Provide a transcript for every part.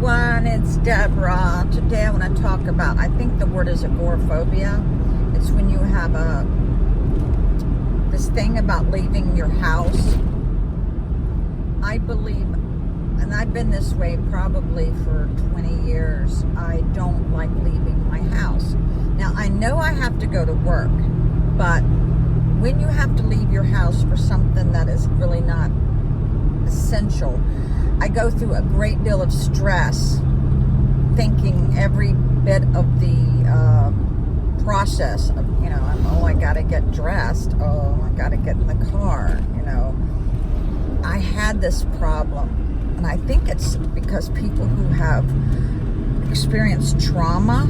everyone, it's Deborah. Today I want to talk about, I think the word is agoraphobia. It's when you have this thing about leaving your house. I believe, and I've been this way probably for 20 years, I don't like leaving my house. Now I know I have to go to work, but when you have to leave your house for something that is really not essential, I go through a great deal of stress thinking every bit of the process of, I gotta get dressed, I gotta get in the car, I had this problem, and I think it's because people who have experienced trauma,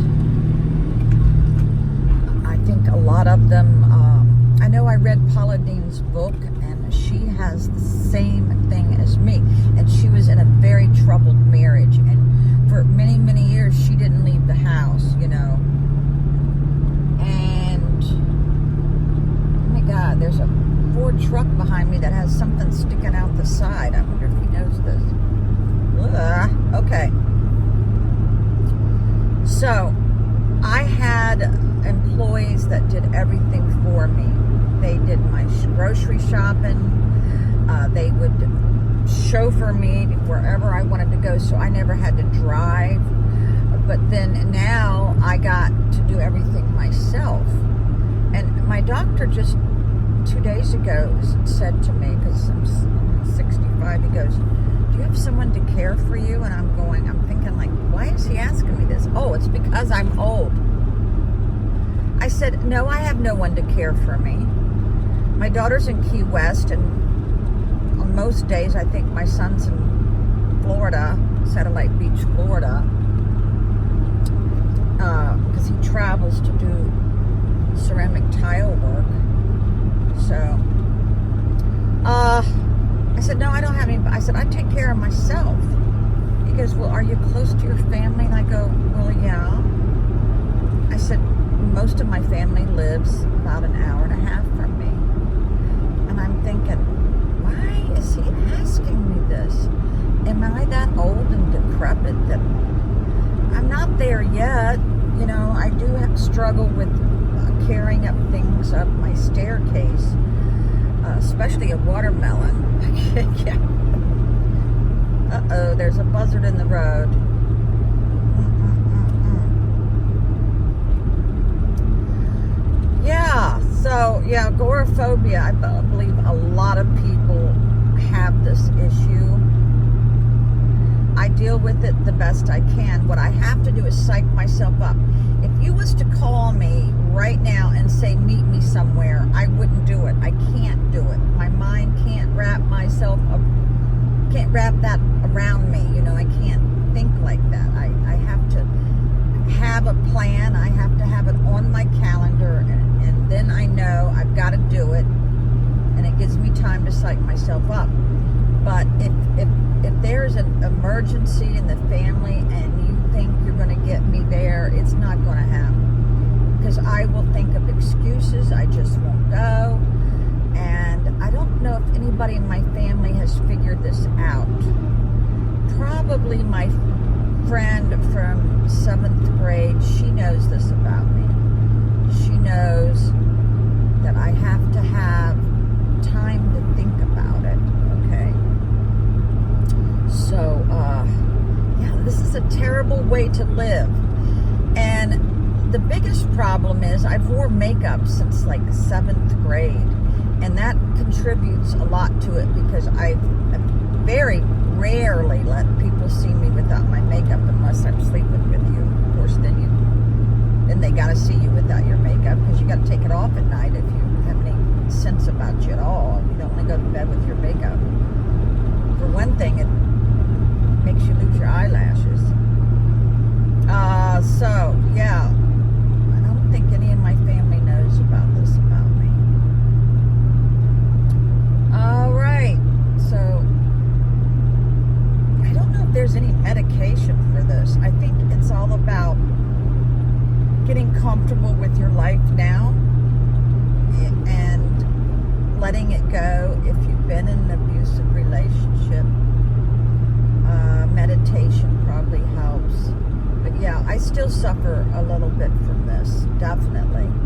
I think a lot of them, I know I read Paula Deen's book, and she has the same thing as me, and she was in a very troubled marriage, and for many, many years she didn't leave the house, and oh my God, there's a Ford truck behind me that has something sticking out the side. I wonder if he knows this. Okay, so I had employees that did everything for me. They did my grocery shopping. They would chauffeur me wherever I wanted to go, so I never had to drive. But then now I got to do everything myself. And my doctor just 2 days ago said to me, because I'm 65, he goes, "Do you have someone to care for you?" And I'm thinking, like, why is he asking me this? Oh, it's because I'm old. I said, no, I have no one to care for me. My daughter's in Key West, and on most days, I think my son's in Florida, Satellite Beach, Florida, because he travels to do ceramic tile work. So, I said, no, I don't have any. I said, I take care of myself. He goes, well, are you close to your family? And I go, well, yeah. I said, most of my family lives about an hour and a half from me. And I'm thinking, why is he asking me this? Am I that old and decrepit that I'm not there yet? I do struggle with carrying up things up my staircase, especially a watermelon. Yeah. Uh-oh, there's a buzzard in the road. Yeah, so, agoraphobia, I believe a lot of people have this issue. I deal with it the best I can. What I have to do is psych myself up. If you was to call me right now and say, meet me somewhere, I wouldn't do it. I can't do it. My mind can't wrap that around me. I can't think like that. I have to have a plan. I have to have it on my calendar, and then I know I've got to do it, and it gives me time to psych myself up. But if there's an emergency in the family and you think you're going to get me there, it's not going to happen, because I will think of excuses. I just won't go. And I don't know if anybody in my family has figured this out. Probably my friend from 7th grade, she knows this about me. She knows that I have to have time to think about it, okay? So, this is a terrible way to live. And the biggest problem is I've wore makeup since like 7th grade, and that contributes a lot to it, because I very rarely let people see me without my makeup unless I'm sleeping with you. Of course, then they got to see you without your makeup, because you got to take it off at night if you have any sense about you at all. You don't want to go to bed with your makeup. For one thing, it makes you lose your eyelashes. So, yeah, I don't think any of my family knows about this about me. All right, so I don't know if there's any medication for this. I think it's all about getting comfortable with your life now and letting it go. If you've been in an abusive relationship, meditation probably still suffer a little bit from this, definitely.